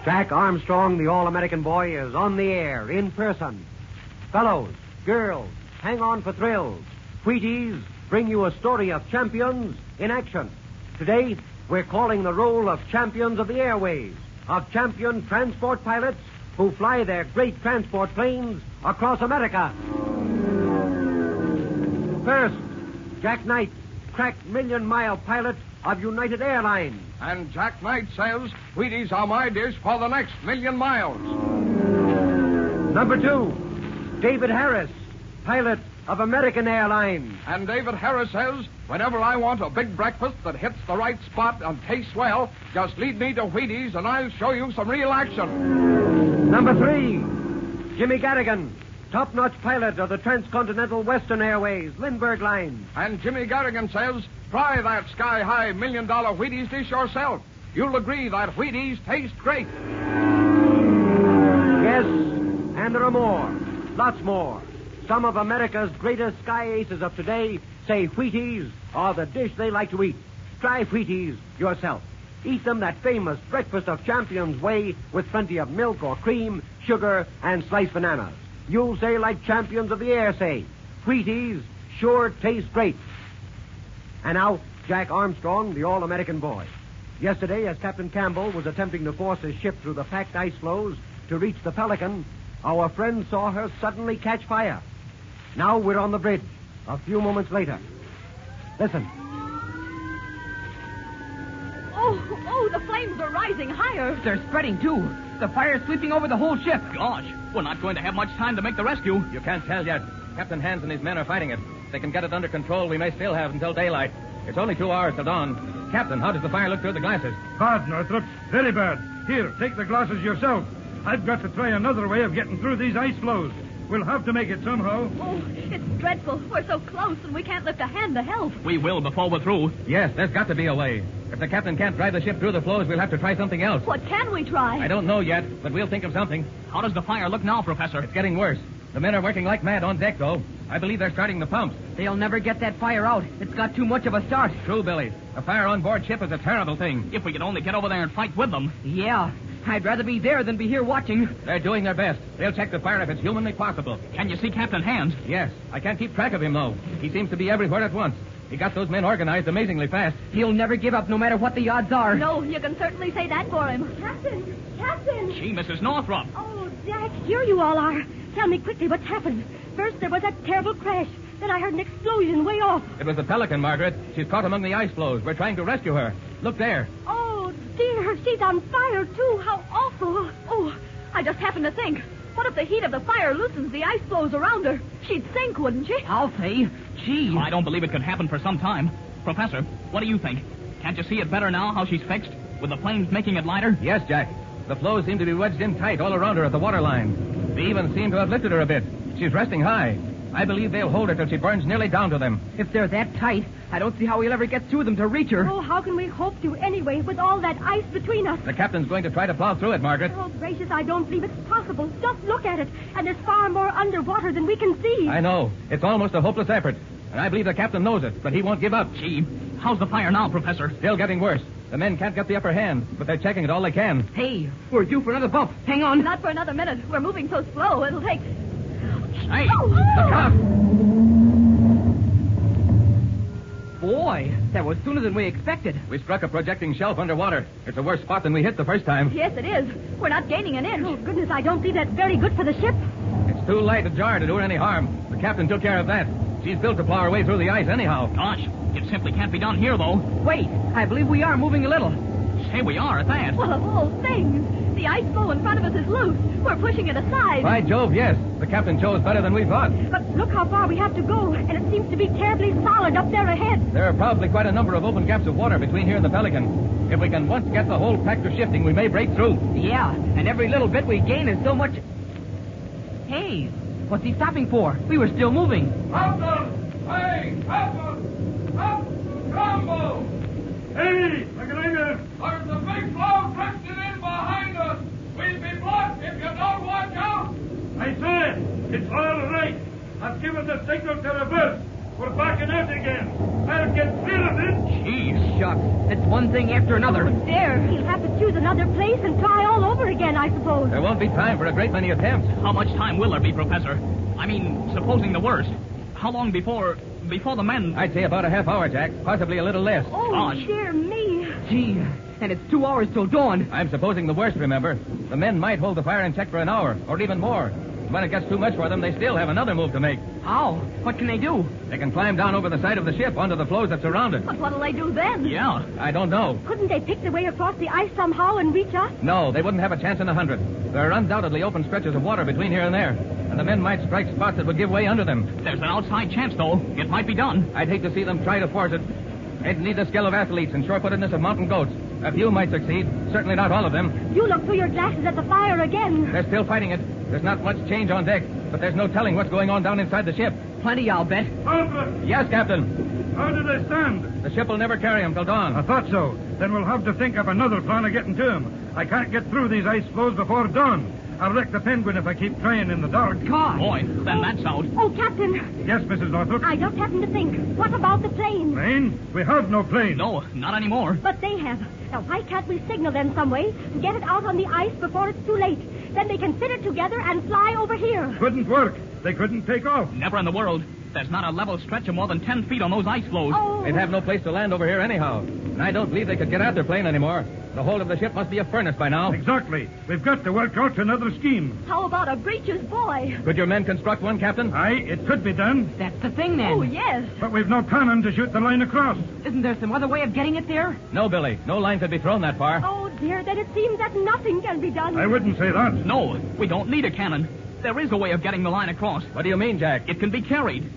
Jack Armstrong, the All-American boy, is on the air in person. Fellows, girls, hang on for thrills. Wheaties bring you a story of champions in action. Today, we're calling the roll of champions of the airways, of champion transport pilots who fly their great transport planes across America. First, Jack Knight, crack million-mile pilot of United Airlines. And Jack Knight says, Wheaties are my dish for the next 1,000,000 miles. Number 2, David Harris, pilot of American Airlines. And David Harris says, whenever I want a big breakfast that hits the right spot and tastes well, just lead me to Wheaties and I'll show you some real action. Number 3, Jimmy Garrigan, top-notch pilot of the Transcontinental Western Airways, Lindbergh Line. And Jimmy Garrigan says, try that sky-high $1 million Wheaties dish yourself. You'll agree that Wheaties taste great. Yes, and there are more, lots more. Some of America's greatest sky aces of today say Wheaties are the dish they like to eat. Try Wheaties yourself. Eat them that famous breakfast of champions way with plenty of milk or cream, sugar, and sliced bananas. You'll say like champions of the air say, Wheaties sure taste great. And now, Jack Armstrong, the All-American boy. Yesterday, as Captain Campbell was attempting to force his ship through the packed ice floes to reach the Pelican, our friend saw her suddenly catch fire. Now we're on the bridge, a few moments later. Listen. Oh, the flames are rising higher. They're spreading, too. The fire's sweeping over the whole ship. Gosh, we're not going to have much time to make the rescue. You can't tell yet. Captain Hans and his men are fighting it. If they can get it under control, we may still have until daylight. It's only 2 hours till dawn. Captain, how does the fire look through the glasses? Bad, Northrop. Very bad. Here, take the glasses yourself. I've got to try another way of getting through these ice floes. We'll have to make it somehow. Oh, it's dreadful. We're so close and we can't lift a hand to help. We will before we're through. Yes, there's got to be a way. If the captain can't drive the ship through the floes, we'll have to try something else. What can we try? I don't know yet, but we'll think of something. How does the fire look now, Professor? It's getting worse. The men are working like mad on deck, though. I believe they're starting the pumps. They'll never get that fire out. It's got too much of a start. True, Billy. A fire on board ship is a terrible thing. If we could only get over there and fight with them. Yeah. I'd rather be there than be here watching. They're doing their best. They'll check the fire if it's humanly possible. Can you see Captain Hans? Yes. I can't keep track of him, though. He seems to be everywhere at once. He got those men organized amazingly fast. He'll never give up no matter what the odds are. No, you can certainly say that for him. Captain! Gee, Mrs. Northrop. Oh, Jack, here you all are. Tell me quickly what's happened. First, there was that terrible crash. Then I heard an explosion way off. It was the Pelican, Margaret. She's caught among the ice floes. We're trying to rescue her. Look there. Oh, dear, she's on fire, too. How awful. Oh, I just happened to think. What if the heat of the fire loosens the ice floes around her? She'd sink, wouldn't she? I'll say. Gee. I don't believe it could happen for some time. Professor, what do you think? Can't you see it better now, how she's fixed? With the flames making it lighter? Yes, Jack. The floes seem to be wedged in tight all around her at the waterline. They even seem to have lifted her a bit. She's resting high. I believe they'll hold her till she burns nearly down to them. If they're that tight, I don't see how we'll ever get through them to reach her. Oh, how can we hope to anyway with all that ice between us? The captain's going to try to plow through it, Margaret. Oh, gracious, I don't believe it's possible. Just look at it. And there's far more underwater than we can see. I know. It's almost a hopeless effort. And I believe the captain knows it, but he won't give up. Gee, how's the fire now, Professor? Still getting worse. The men can't get the upper hand, but they're checking it all they can. Hey, we're due for another bump. Hang on. Not for another minute. We're moving so slow, it'll take... Hey, look out! Boy, that was sooner than we expected. We struck a projecting shelf underwater. It's a worse spot than we hit the first time. Yes, it is. We're not gaining an inch. Oh, goodness, I don't believe that's very good for the ship. It's too light a jar to do her any harm. The captain took care of that. She's built to plow her way through the ice anyhow. Gosh, it simply can't be done here, though. Wait, I believe we are moving a little. Say, we are at that. Well, of all things. The ice floe in front of us is loose. We're pushing it aside. By Jove, yes. The captain chose better than we thought. But look how far we have to go, and it seems to be terribly solid up there ahead. There are probably quite a number of open gaps of water between here and the Pelican. If we can once get the whole pack to shifting, we may break through. Yeah, and every little bit we gain is so much... Hey, what's he stopping for? We were still moving. Captain! Hey, Captain! Up! Crumble! Hey, McGregor! There's a big floe drifting in behind us. We'll be blocked if you don't watch out. I say, it's all right. I've given the signal to reverse. We're backing out again. I'll get rid of it. Jeez, shucks. It's one thing after another. There. He'll have to choose another place and try all over again, I suppose. There won't be time for a great many attempts. How much time will there be, Professor? I mean, supposing the worst. How long before the men... I'd say about a half hour, Jack. Possibly a little less. Oh, Gosh. dear me. Gee, and it's 2 hours till dawn. I'm supposing the worst, remember. The men might hold the fire in check for an hour, or even more. When it gets too much for them, they still have another move to make. How? What can they do? They can climb down over the side of the ship onto the floes that surround it. But what'll they do then? Yeah. I don't know. Couldn't they pick their way across the ice somehow and reach us? No, they wouldn't have a chance in 100. There are undoubtedly open stretches of water between here and there, and the men might strike spots that would give way under them. There's an outside chance, though. It might be done. I'd hate to see them try to force it. They'd need the skill of athletes and sure-footedness of mountain goats. A few might succeed, certainly not all of them. You look through your glasses at the fire again. They're still fighting it. There's not much change on deck, but there's no telling what's going on down inside the ship. Plenty, I'll bet. Alfred, Yes, Captain. how do they stand? The ship will never carry them till dawn. I thought so. Then we'll have to think of another plan of getting to them. I can't get through these ice floes before dawn. I'll wreck the Penguin if I keep trying in the dark. Gosh. Boy, then that's out. Oh, Captain, Yes, Mrs. Northrop. I just happened to think. What about the plane? Plane? We have no plane. No, not anymore. But they have. Now, why can't we signal them some way to get it out on the ice before it's too late? Then they can fit it together and fly over here. Couldn't work. They couldn't take off. Never in the world. There's not a level stretch of more than 10 feet on those ice floes. Oh. They'd have no place to land over here anyhow. And I don't believe they could get out their plane anymore. The whole of the ship must be a furnace by now. Exactly. We've got to work out another scheme. How about a breeches buoy? Could your men construct one, Captain? Aye, it could be done, That's the thing, then. Oh, yes. but we've no cannon to shoot the line across. Isn't there some other way of getting it there? No, Billy. No line could be thrown that far. Oh, dear, then it seems that nothing can be done. I wouldn't say that. No, we don't need a cannon. There is a way of getting the line across. What do you mean, Jack? It can be carried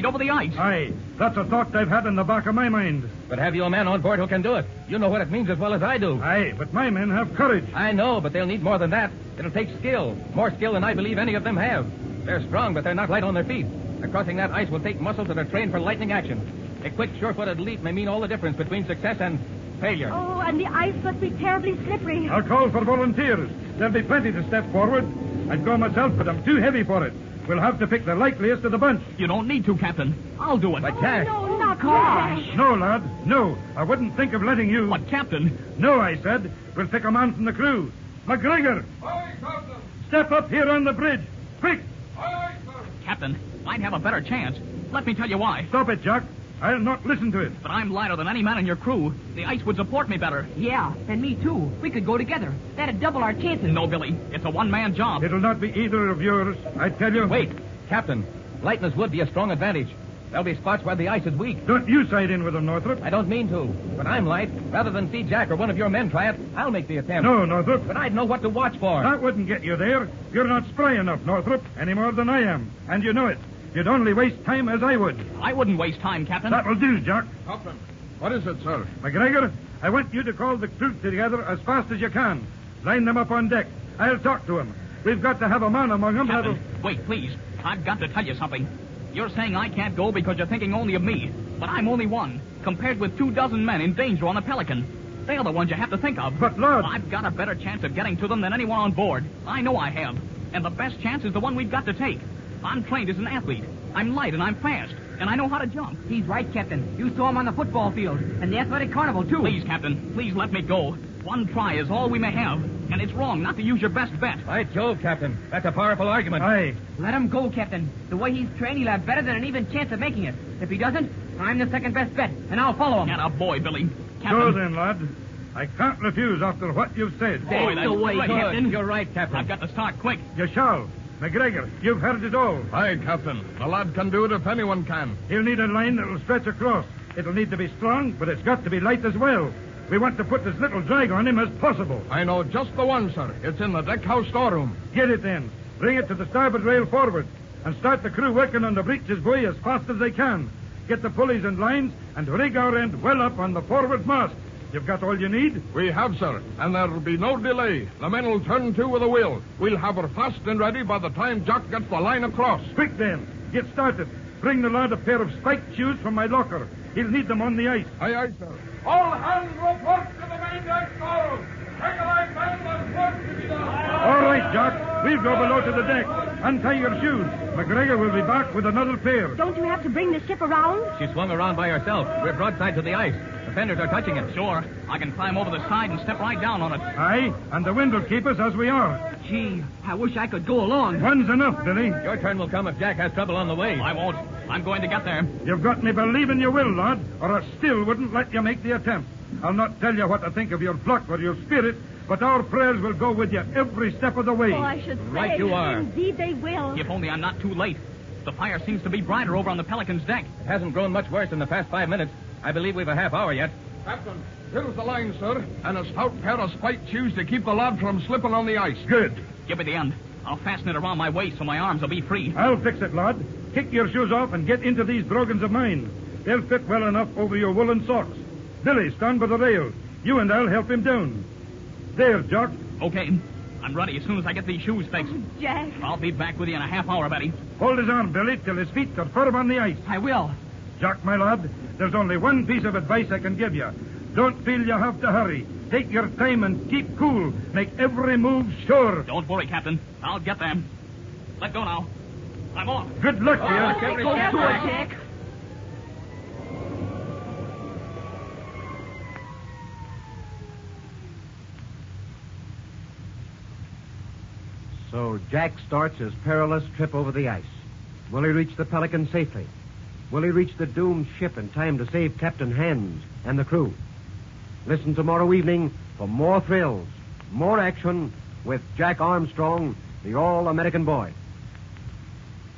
over the ice. Aye, that's a thought I've had in the back of my mind. But have you a man on board who can do it? You know what it means as well as I do. Aye, but my men have courage. I know, but they'll need more than that. It'll take skill. More skill than I believe any of them have. They're strong, but they're not light on their feet. And crossing that ice will take muscles that are trained for lightning action. A quick, sure-footed leap may mean all the difference between success and failure. Oh, and the ice must be terribly slippery. I'll call for volunteers. There'll be plenty to step forward. I'd go myself, but I'm too heavy for it. We'll have to pick the likeliest of the bunch. You don't need to, Captain. I'll do it. But Jack... No, not Gosh. Jack. No, lad, no. I wouldn't think of letting you... But, Captain, No, I said. We'll pick a man from the crew. McGregor, Aye, Captain. step up here on the bridge. Quick! Aye, sir. Captain, I'd have a better chance. Let me tell you why. Stop it, Jack. I'll not listen to it. But I'm lighter than any man in your crew. The ice would support me better. Yeah, and me too. We could go together. That'd double our chances. No, Billy. It's a one-man job. It'll not be either of yours, I tell you. Wait, Captain. Lightness would be a strong advantage. There'll be spots where the ice is weak. Don't you side in with them, Northrop. I don't mean to, but I'm light. Rather than see Jack or one of your men try it, I'll make the attempt. No, Northrop. But I'd know what to watch for. That wouldn't get you there. You're not spry enough, Northrop, any more than I am. And you know it. You'd only waste time as I would. I wouldn't waste time, Captain. That will do, Jack. Captain, what is it, sir? McGregor, I want you to call the crew together as fast as you can. Line them up on deck. I'll talk to them. We've got to have a man among them that'll... Captain, wait, please. I've got to tell you something. You're saying I can't go because you're thinking only of me. But I'm only one, compared with 24 men in danger on the Pelican. They're the ones you have to think of. But, Lord... I've got a better chance of getting to them than anyone on board. I know I have. And the best chance is the one we've got to take. I'm trained as an athlete. I'm light and I'm fast. And I know how to jump. He's right, Captain. You saw him on the football field. And the athletic carnival, too. Please, Captain, please let me go. One try is all we may have. And it's wrong not to use your best bet. By Jove, Captain. That's a powerful argument. Aye. Let him go, Captain. The way he's trained, he'll have better than an even chance of making it. If he doesn't, I'm the second best bet, and I'll follow him. And a boy, Billy. Captain. So then, lad. I can't refuse after what you've said. Boy, that's the way, right, good. Captain. You're right, Captain. I've got to start quick. You shall. McGregor, you've heard it all. Aye, Captain. The lad can do it if anyone can. He'll need a line that will stretch across. It'll need to be strong, but it's got to be light as well. We want to put as little drag on him as possible. I know just the one, sir. It's in the deckhouse storeroom. Get it then. Bring it to the starboard rail forward. And start the crew working on the breeches buoy as fast as they can. Get the pulleys and lines and rig our end well up on the forward mast. You've got all you need? We have, sir. And there'll be no delay. The men will turn to with a will. We'll have her fast and ready by the time Jack gets the line across. Quick then. Get started. Bring the lad a pair of spiked shoes from my locker. He'll need them on the ice. Aye, aye, sir. All hands report to the main deck storeroom. Take a line, men, and work to be done. All right, Jack. We'll go below to the deck. untie your shoes. McGregor will be back with another pair. Don't you have to bring the ship around? She swung around by herself. We're broadside to the ice. The fenders are touching it. Sure. I can climb over the side and step right down on it. Aye, and the wind will keep us as we are. Gee, I wish I could go along. One's enough, Billy. Your turn will come if Jack has trouble on the way. I won't. I'm going to get there. You've got me believing you will, lad, or I still wouldn't let you make the attempt. I'll not tell you what to think of your pluck or your spirit, but our prayers will go with you every step of the way. Oh, I should say. Right you are. Indeed they will. If only I'm not too late. The fire seems to be brighter over on the Pelican's deck. It hasn't grown much worse in the past 5 minutes. I believe we've a half hour yet. Captain, here's the line, sir, and a stout pair of spiked shoes to keep the lad from slipping on the ice. Good. Give me the end. I'll fasten it around my waist so my arms will be free. I'll fix it, lad. Kick your shoes off and get into these brogans of mine. They'll fit well enough over your woolen socks. Billy, stand by the rail. You and I'll help him down. There, Jock. Okay. I'm ready as soon as I get these shoes fixed. Jack. I'll be back with you in a half hour, Betty. Hold his arm, Billy, till his feet are firm on the ice. I will. Jock, my lad, there's only one piece of advice I can give you. Don't feel you have to hurry. Take your time and keep cool. Make every move sure. Don't worry, Captain. I'll get them. Let go now. I'm off. Good luck to you. Go to it, Jack. So Jack starts his perilous trip over the ice. Will he reach the Pelican safely? Will he reach the doomed ship in time to save Captain Hands and the crew? Listen tomorrow evening for more thrills, more action with Jack Armstrong, the all-American boy.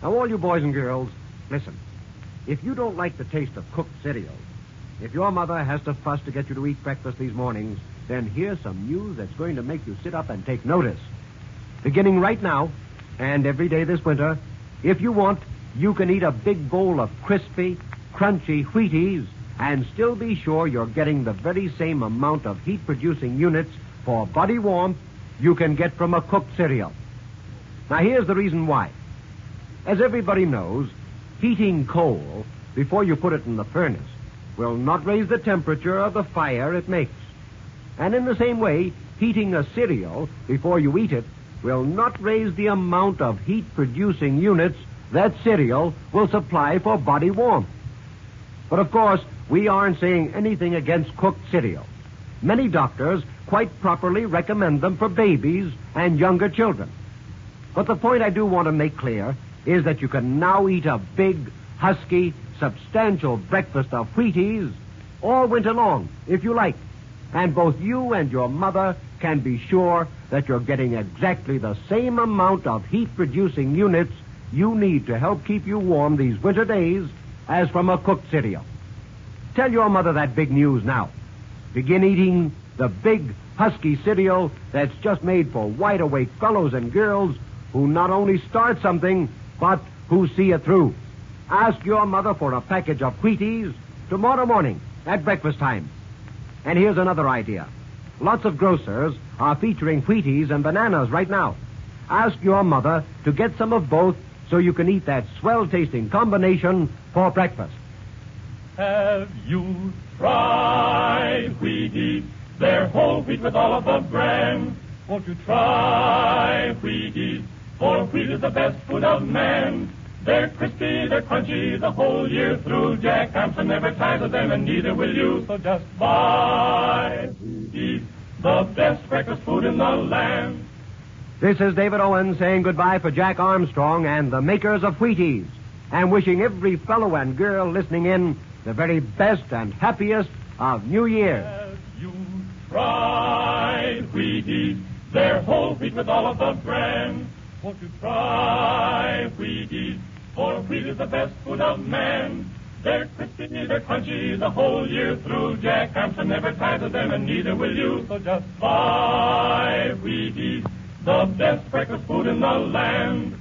Now, all you boys and girls, listen. If you don't like the taste of cooked cereal, if your mother has to fuss to get you to eat breakfast these mornings, then here's some news that's going to make you sit up and take notice. Beginning right now, and every day this winter, if you want, you can eat a big bowl of crispy, crunchy Wheaties and still be sure you're getting the very same amount of heat-producing units for body warmth you can get from a cooked cereal. Now, here's the reason why. As everybody knows, heating coal before you put it in the furnace will not raise the temperature of the fire it makes. And in the same way, heating a cereal before you eat it will not raise the amount of heat-producing units that cereal will supply for body warmth. But of course, we aren't saying anything against cooked cereal. Many doctors quite properly recommend them for babies and younger children. But the point I do want to make clear is that you can now eat a big, husky, substantial breakfast of Wheaties all winter long, if you like. And both you and your mother can be sure that you're getting exactly the same amount of heat-producing units you need to help keep you warm these winter days as from a cooked cereal. Tell your mother that big news now. Begin eating the big, husky cereal that's just made for wide-awake fellows and girls who not only start something, but who see it through. Ask your mother for a package of Wheaties tomorrow morning at breakfast time. And here's another idea. Lots of grocers are featuring Wheaties and bananas right now. Ask your mother to get some of both so you can eat that swell-tasting combination for breakfast. Have you tried Wheaties? They're whole wheat with all of the bran. Won't you try Wheaties? For wheat is the best food of man. They're crispy, they're crunchy the whole year through. Jack Armstrong never tires of them, and neither will you. So just buy Wheaties, the best breakfast food in the land. This is David Owen saying goodbye for Jack Armstrong and the makers of Wheaties, and wishing every fellow and girl listening in the very best and happiest of New Year's. Have you tried Wheaties? They're whole wheat with all of the bran. Won't you try Wheaties? For wheat is the best food of man. They're crispy, they're crunchy the whole year through. Jack Armstrong never tires of them, and neither will you. So just buy Wheaties, the best breakfast food in the land.